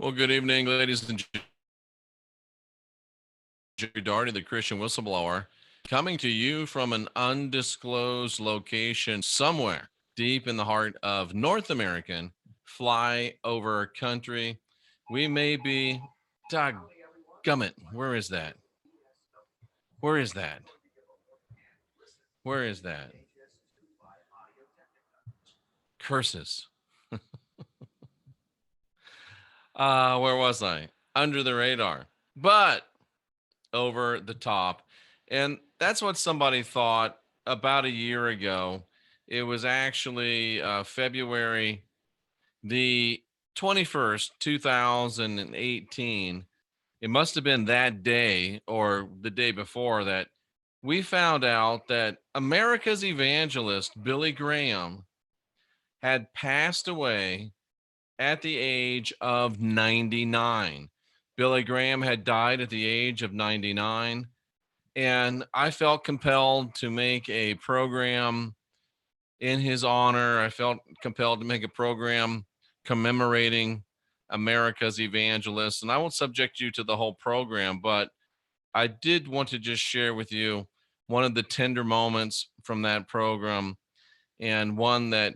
Well, good evening, ladies and gentlemen. Daugherty, the Christian Whistleblower, coming to you from an undisclosed location somewhere deep in the heart of North American flyover country. We may be, gummit, where is that? Where is that? Where is that? Curses. Where was I? Under the radar, but over the top. And that's what somebody thought about a year ago. It was actually February the 21st, 2018. It must have been that day or the day before that we found out that America's evangelist, Billy Graham, had passed away at the age of 99. Billy Graham had died at the age of 99, and I felt compelled to make a program in his honor. I felt compelled to make a program commemorating America's evangelist. And I won't subject you to the whole program, but I did want to just share with you one of the tender moments from that program, and one that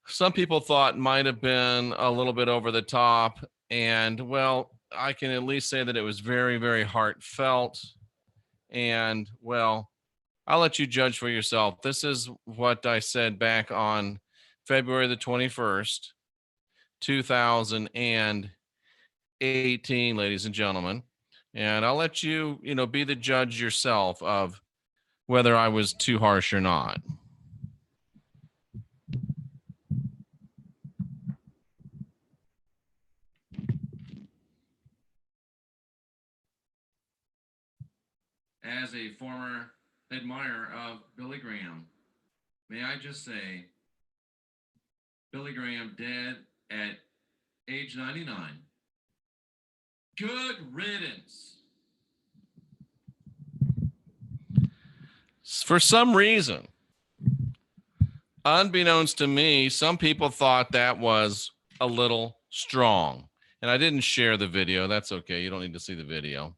some people thought might have been a little bit over the top. And well, I can at least say that it was very, very heartfelt. And well, I'll let you judge for yourself. This is what I said back on February the 21st, 2018, ladies and gentlemen. And I'll let you, be the judge yourself of whether I was too harsh or not. As a former admirer of Billy Graham, may I just say, Billy Graham dead at age 99. Good riddance. For some reason, unbeknownst to me, some people thought that was a little strong. And I didn't share the video. That's okay. You don't need to see the video.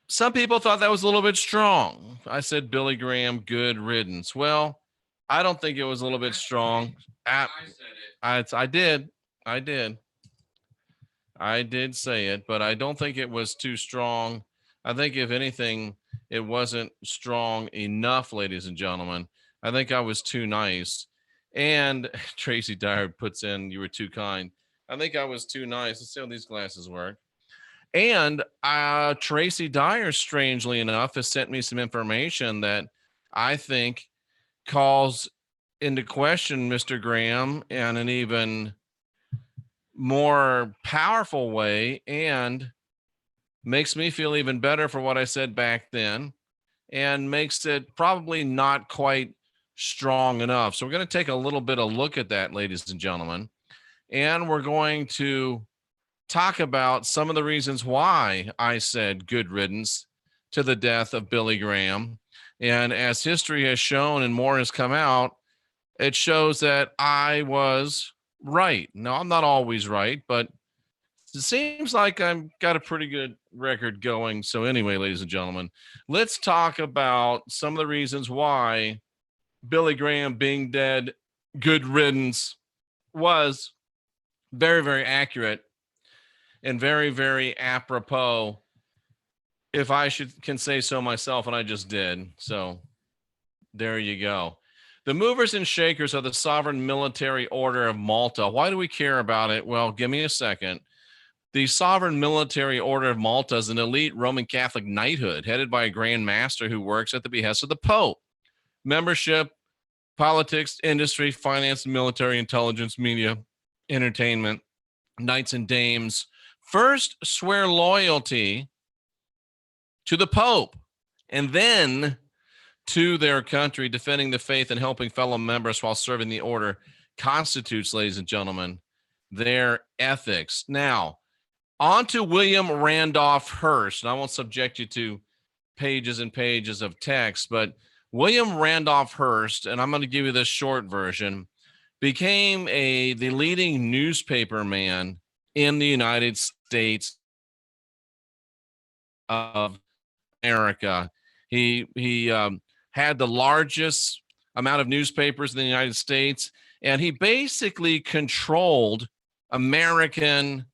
Some people thought that was a little bit strong. I said, Billy Graham, good riddance. Well, I don't think it was a little bit strong. I said it. I did. I did. I did say it, but I don't think it was too strong. I think, if anything, it wasn't strong enough, ladies and gentlemen. I think I was too nice. And Tracy Dyer puts in, you were too kind. I think I was too nice. Let's see how these glasses work. And Tracy Dyer, strangely enough, has sent me some information that I think calls into question Mr. Graham in an even more powerful way, and makes me feel even better for what I said back then, and makes it probably not quite strong enough. So we're going to take a little bit of look at that, ladies and gentlemen, and we're going to talk about some of the reasons why I said good riddance to the death of Billy Graham. And as history has shown and more has come out, it shows that I was right. Now, I'm not always right, but it seems like I've got a pretty good record going. So, anyway, ladies and gentlemen, let's talk about some of the reasons why Billy Graham being dead, good riddance, was very, very accurate and very, very apropos, if I can say so myself, and I just did. So there you go. The movers and shakers of the Sovereign Military Order of Malta. Why do we care about it? Well, give me a second. The Sovereign Military Order of Malta is an elite Roman Catholic knighthood headed by a Grand Master who works at the behest of the Pope. Membership, politics, industry, finance, military, intelligence, media, entertainment, knights and dames first swear loyalty to the Pope and then to their country. Defending the faith and helping fellow members while serving the order constitutes, ladies and gentlemen, their ethics. Now, on to William Randolph Hearst. And I won't subject you to pages and pages of text, but William Randolph Hearst, and I'm going to give you this short version, became the leading newspaper man in the United States of America. He had the largest amount of newspapers in the United States, and he basically controlled American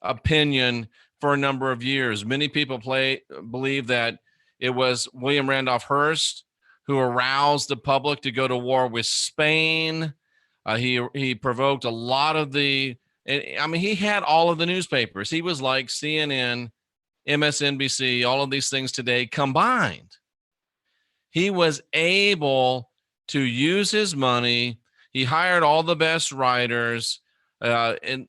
opinion for a number of years. Many people believe that it was William Randolph Hearst who aroused the public to go to war with Spain. He provoked a lot of the. I mean, he had all of the newspapers. He was like CNN, MSNBC, all of these things today combined. He was able to use his money. He hired all the best writers. And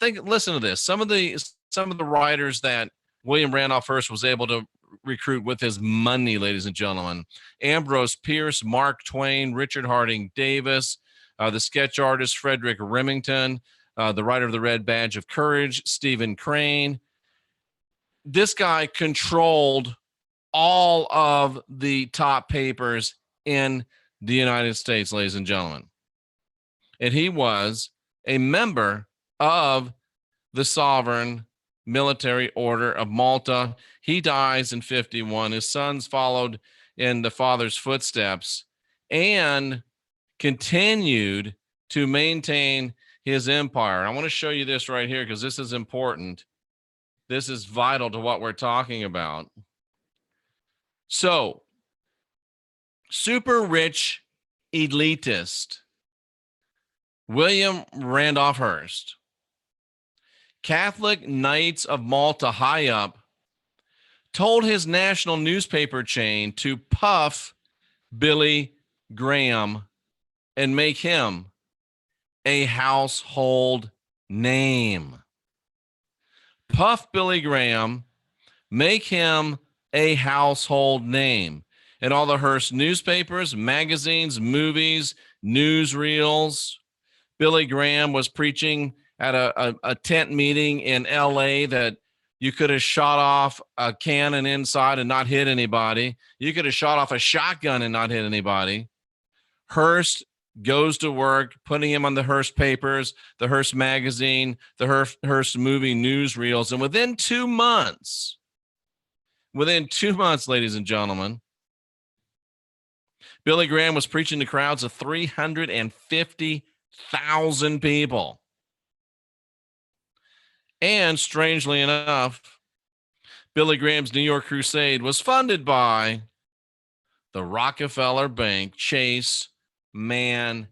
listen to this. Some of the writers that William Randolph Hearst was able to recruit with his money, ladies and gentlemen: Ambrose Pierce, Mark Twain, Richard Harding Davis, the sketch artist Frederick Remington, the writer of The Red Badge of Courage, Stephen Crane. This guy controlled all of the top papers in the United States, ladies and gentlemen. And he was a member of the Sovereign Military Order of Malta. He dies in 51. His sons followed in the father's footsteps and continued to maintain his empire. I want to show you this right here because this is important. This is vital to what we're talking about. So, super rich elitist William Randolph Hearst, Catholic Knights of Malta high up, told his national newspaper chain to puff Billy Graham and make him a household name. Puff Billy Graham, make him a household name. In all the Hearst newspapers, magazines, movies, newsreels. Billy Graham was preaching at a tent meeting in LA that you could have shot off a cannon inside and not hit anybody. You could have shot off a shotgun and not hit anybody. Hearst goes to work, putting him on the Hearst papers, the Hearst magazine, the Hearst movie newsreels. And within 2 months, ladies and gentlemen, Billy Graham was preaching to crowds of 350,000 people. And strangely enough, Billy Graham's New York crusade was funded by the Rockefeller Bank, Chase Manhattan.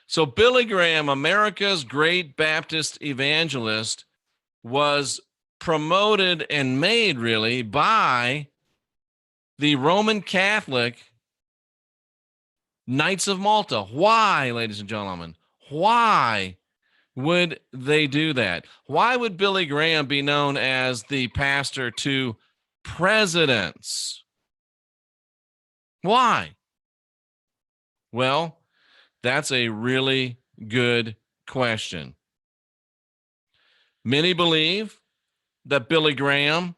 So Billy Graham, America's great Baptist evangelist, was promoted and made really by the Roman Catholic Knights of Malta. Why, ladies and gentlemen? Why would they do that? Why would Billy Graham be known as the pastor to presidents? Why? Well, that's a really good question. Many believe that Billy Graham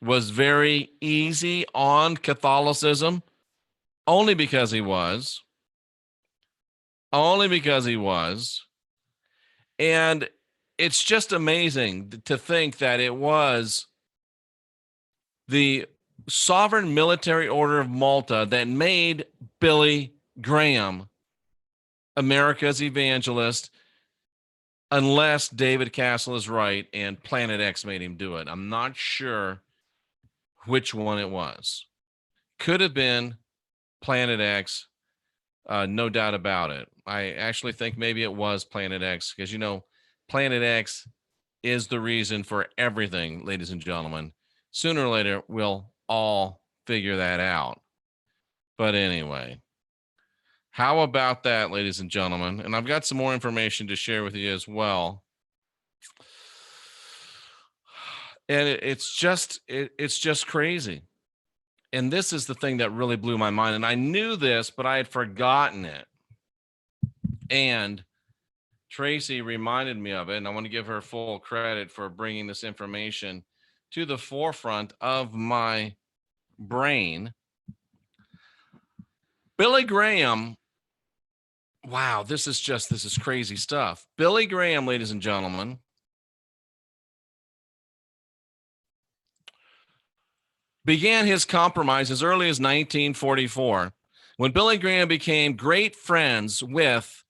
was very easy on Catholicism only because he was. And it's just amazing to think that it was the Sovereign Military Order of Malta that made Billy Graham America's evangelist, unless David Castle is right and Planet X made him do it. I'm not sure which one it was. Could have been Planet X, no doubt about it. I actually think maybe it was Planet X because, you know, Planet X is the reason for everything, ladies and gentlemen. Sooner or later, we'll all figure that out. But anyway, how about that, ladies and gentlemen? And I've got some more information to share with you as well. And it's just crazy. And this is the thing that really blew my mind. And I knew this, but I had forgotten it. And Tracy reminded me of it. And I want to give her full credit for bringing this information to the forefront of my brain. Billy Graham, wow, this is crazy stuff. Billy Graham, ladies and gentlemen, began his compromise as early as 1944 when Billy Graham became great friends with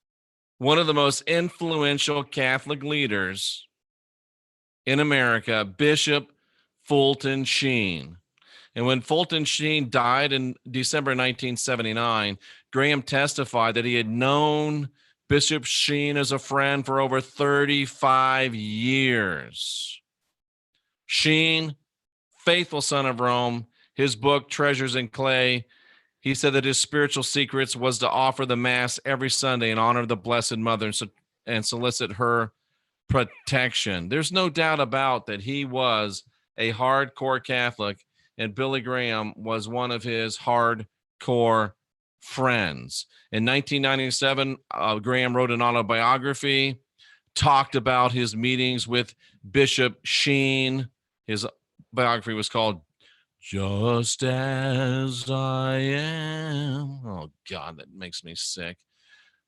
one of the most influential Catholic leaders in America, Bishop Fulton Sheen. And when Fulton Sheen died in December 1979, Graham testified that he had known Bishop Sheen as a friend for over 35 years. Sheen, faithful son of Rome, his book, Treasures in Clay, he said that his spiritual secrets was to offer the Mass every Sunday in honor of the Blessed Mother and solicit her protection. There's no doubt about that he was a hardcore Catholic, and Billy Graham was one of his hardcore friends. In 1997, Graham wrote an autobiography, talked about his meetings with Bishop Sheen. His biography was called Just As I Am. Oh, God, that makes me sick.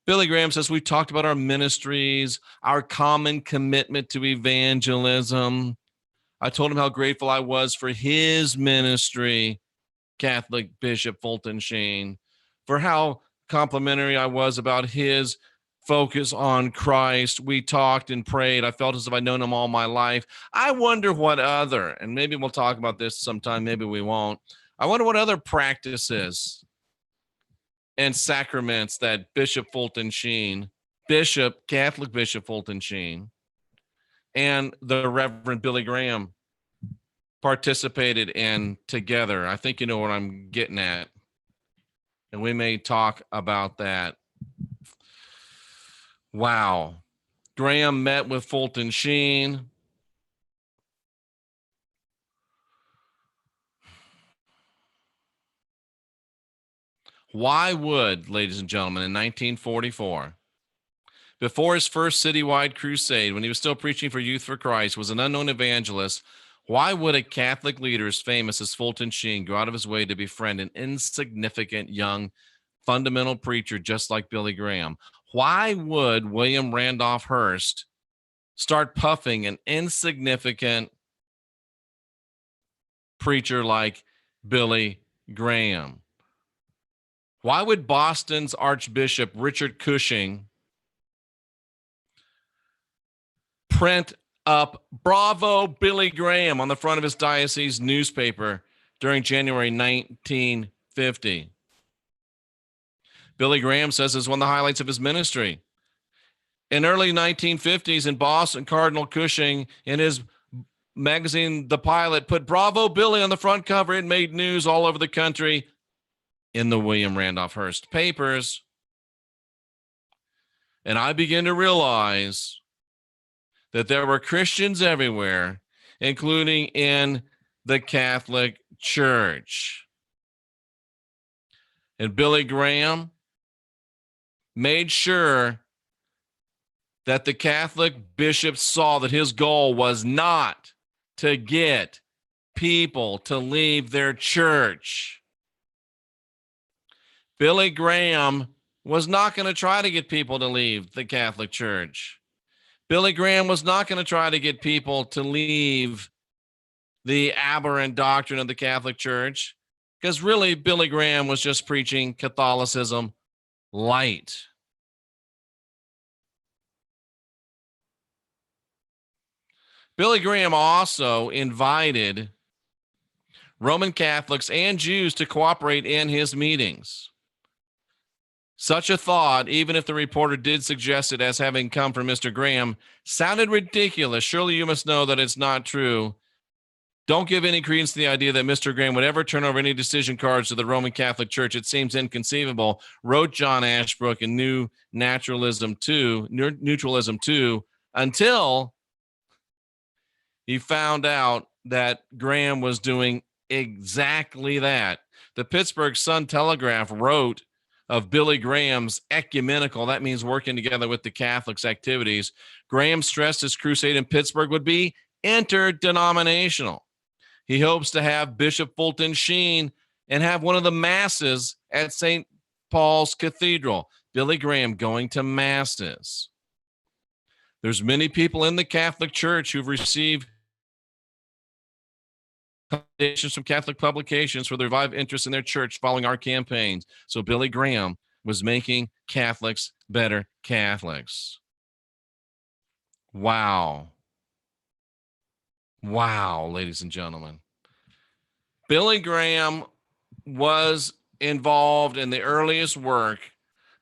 Billy Graham says, we talked about our ministries, our common commitment to evangelism. I told him how grateful I was for his ministry, Catholic Bishop Fulton Sheen, for how complimentary I was about his focus on Christ. We talked and prayed. I felt as if I'd known him all my life. I wonder what other, and maybe we'll talk about this sometime, maybe we won't. I wonder what other practices and sacraments that Bishop Fulton Sheen, Catholic Bishop Fulton Sheen, and the Reverend Billy Graham participated in together. I think you know what I'm getting at. And we may talk about that. Wow. Graham met with Fulton Sheen. Why would, ladies and gentlemen, in 1944, before his first citywide crusade, when he was still preaching for Youth for Christ, was an unknown evangelist, why would a Catholic leader as famous as Fulton Sheen go out of his way to befriend an insignificant young fundamental preacher just like Billy Graham? Why would William Randolph Hearst start puffing an insignificant preacher like Billy Graham? Why would Boston's Archbishop Richard Cushing print up "Bravo Billy Graham" on the front of his diocese newspaper during January 1950? Billy Graham says it's one of the highlights of his ministry. In early 1950s in Boston, Cardinal Cushing in his magazine, The Pilot, put "Bravo Billy" on the front cover. It made news all over the country in the William Randolph Hearst papers. And I began to realize that there were Christians everywhere, including in the Catholic Church. And Billy Graham made sure that the Catholic bishops saw that his goal was not to get people to leave their church. Billy Graham was not going to try to get people to leave the Catholic Church. Billy Graham was not going to try to get people to leave the aberrant doctrine of the Catholic Church, because really Billy Graham was just preaching Catholicism light. Billy Graham also invited Roman Catholics and Jews to cooperate in his meetings. Such a thought, even if the reporter did suggest it as having come from Mr. Graham, sounded ridiculous. Surely you must know that it's not true. Don't give any credence to the idea that Mr. Graham would ever turn over any decision cards to the Roman Catholic Church. It seems inconceivable, wrote John Ashbrook in Neutralism 2, until he found out that Graham was doing exactly that. The Pittsburgh Sun-Telegraph wrote of Billy Graham's ecumenical, that means working together with the Catholics, activities. Graham stressed his crusade in Pittsburgh would be interdenominational. He hopes to have Bishop Fulton Sheen and have one of the masses at St. Paul's Cathedral, Billy Graham going to masses. There's many people in the Catholic Church who've received recommendations from Catholic publications for the revived interest in their church following our campaigns. So Billy Graham was making Catholics better Catholics. Wow. Wow, ladies and gentlemen. Billy Graham was involved in the earliest work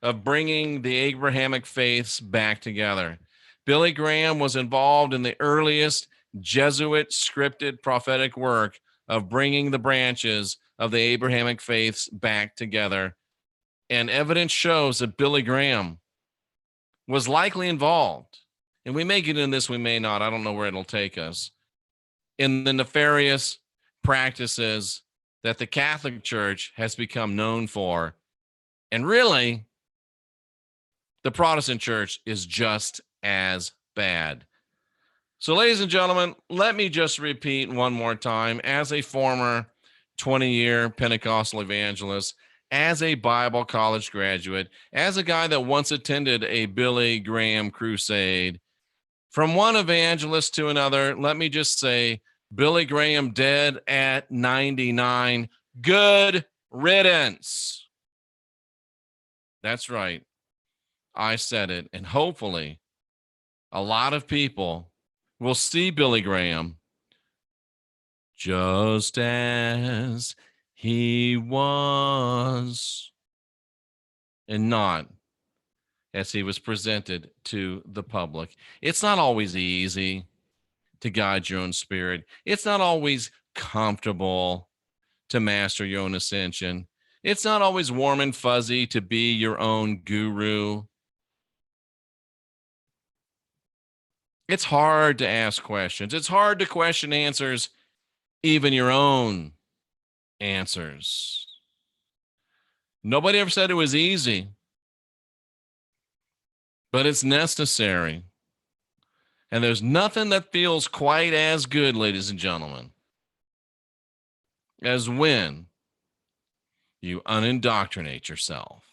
of bringing the Abrahamic faiths back together. Billy Graham was involved in the earliest Jesuit scripted prophetic work of bringing the branches of the Abrahamic faiths back together. And evidence shows that Billy Graham was likely involved. And we may get into this, we may not. I don't know where it'll take us. In the nefarious practices that the Catholic Church has become known for. And really, the Protestant Church is just as bad. So, ladies and gentlemen, let me just repeat one more time. As a former 20-year Pentecostal evangelist, as a Bible college graduate, as a guy that once attended a Billy Graham crusade, from one evangelist to another, let me just say, Billy Graham dead at 99. Good riddance. That's right. I said it. And hopefully a lot of people will see Billy Graham just as he was and not as he was presented to the public. It's not always easy to guide your own spirit. It's not always comfortable to master your own ascension. It's not always warm and fuzzy to be your own guru. It's hard to ask questions. It's hard to question answers, even your own answers. Nobody ever said it was easy, but it's necessary. And there's nothing that feels quite as good, ladies and gentlemen, as when you unindoctrinate yourself.